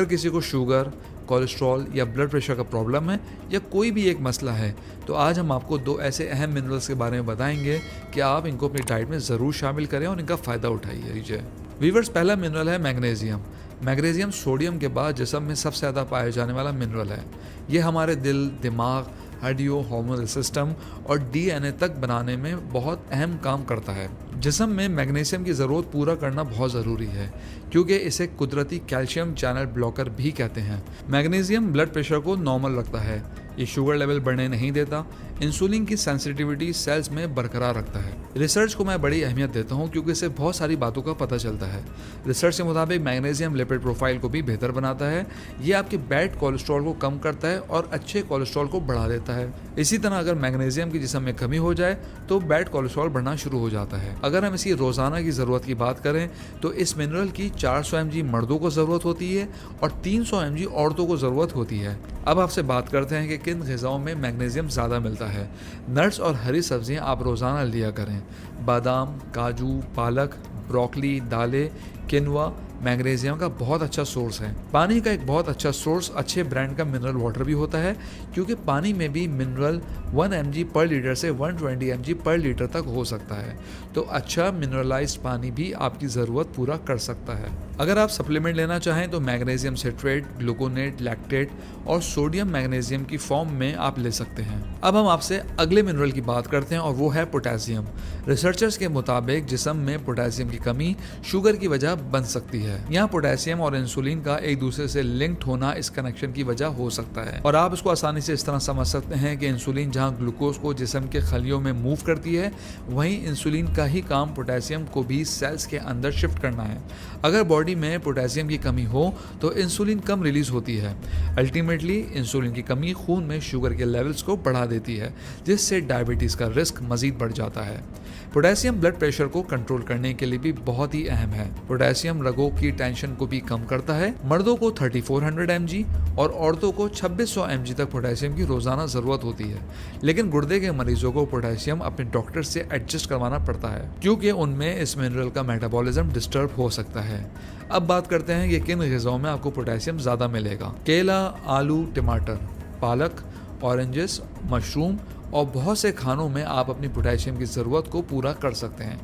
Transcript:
अगर किसी को शुगर, कोलेस्ट्रॉल या ब्लड प्रेशर का प्रॉब्लम है या कोई भी एक मसला है, तो आज हम आपको 2 ऐसे अहम मिनरल्स के बारे में बताएंगे कि आप इनको अपनी डाइट में ज़रूर शामिल करें और इनका फ़ायदा उठाइए। वीवर्स, पहला मिनरल है मैग्नीशियम। मैग्नीशियम सोडियम के बाद जिस्म में सबसे ज़्यादा पाया जाने वाला मिनरल है। ये हमारे दिल, दिमाग, हड्डियों, हार्मोनल सिस्टम और डीएनए तक बनाने में बहुत अहम काम करता है। जिस्म में मैग्नीशियम की ज़रूरत पूरा करना बहुत ज़रूरी है, क्योंकि इसे कुदरती कैल्शियम चैनल ब्लॉकर भी कहते हैं। मैग्नीशियम ब्लड प्रेशर को नॉर्मल रखता है, ये शुगर लेवल बढ़ने नहीं देता, इंसुलिन की सेंसिटिविटी सेल्स में बरकरार रखता है। रिसर्च को मैं बड़ी अहमियत देता हूँ, क्योंकि इससे बहुत सारी बातों का पता चलता है। रिसर्च के मुताबिक मैग्नीशियम लिपिड प्रोफाइल को भी बेहतर बनाता है, ये आपके बैड कोलेस्ट्रॉल को कम करता है और अच्छे कोलेस्ट्रॉल को बढ़ा देता है। इसी तरह अगर मैग्नीशियम की जिस्म में कमी हो जाए तो बैड कोलेस्ट्रॉल बढ़ना शुरू हो जाता है। अगर हम इसकी रोज़ाना की ज़रूरत की बात करें तो इस मिनरल की 400 mg मर्दों को ज़रूरत होती है और 300 mg औरतों को ज़रूरत होती है। अब आपसे बात करते हैं कि किन ग़िज़ाओं में मैग्नीशियम ज़्यादा मिलता है। नट्स और हरी सब्जियां आप रोज़ाना लिया करें। बादाम, काजू, पालक, ब्रोकली, दालें, किनवा मैग्नीशियम का बहुत अच्छा सोर्स है। पानी का एक बहुत अच्छा सोर्स अच्छे ब्रांड का मिनरल वाटर भी होता है, क्योंकि पानी में भी मिनरल 1 mg पर लीटर से 120 mg पर लीटर तक हो सकता है। तो अच्छा मिनरलाइज्ड पानी भी आपकी ज़रूरत पूरा कर सकता है। अगर आप सप्लीमेंट लेना चाहें तो मैग्नीशियम सिट्रेट, ग्लूकोनेट, लैक्टेट और सोडियम मैग्नीशियम की फॉर्म में आप ले सकते हैं। अब हम आपसे अगले मिनरल की बात करते हैं और वो है पोटेशियम। रिसर्चर्स के मुताबिक जिस्म में पोटेशियम की कमी शुगर की वजह बन सकती है। यहाँ पोटेशियम और इंसुलिन का एक दूसरे से लिंक्ड होना इस कनेक्शन की वजह हो सकता है, और आप इसको आसानी से इस तरह समझ सकते हैं कि इंसुलिन जहाँ ग्लूकोज को जिस्म के खलियों में मूव करती है, वहीं इंसुलिन का ही काम पोटेशियम को भी सेल्स के अंदर शिफ्ट करना है। अगर बॉडी में पोटेशियम की कमी हो तो इंसुलिन कम रिलीज होती है। अल्टीमेटली इंसुलिन की कमी खून में शुगर के लेवल्स को बढ़ा देती है, जिससे डायबिटीज़ का रिस्क मजीद बढ़ जाता है। पोटेशियम ब्लड प्रेशर को कंट्रोल करने के लिए भी बहुत ही अहम है। पोटेशियम रगों की टेंशन को भी कम करता है। मर्दों को 3400 mg और औरतों को 2600 mg तक पोटेशियम की रोजाना ज़रूरत होती है, लेकिन गुर्दे के मरीजों को पोटेशियम अपने डॉक्टर से एडजस्ट करवाना पड़ता है, क्योंकि उनमें इस मिनरल का मेटाबॉलिज्म डिस्टर्ब हो सकता है। अब बात करते हैं कि किन ग़िज़ाओं में आपको पोटेशियम ज़्यादा मिलेगा। केला, आलू, टमाटर, पालक, ऑरेंजेस, मशरूम और बहुत से खानों में आप अपनी पोटेशियम की ज़रूरत को पूरा कर सकते हैं।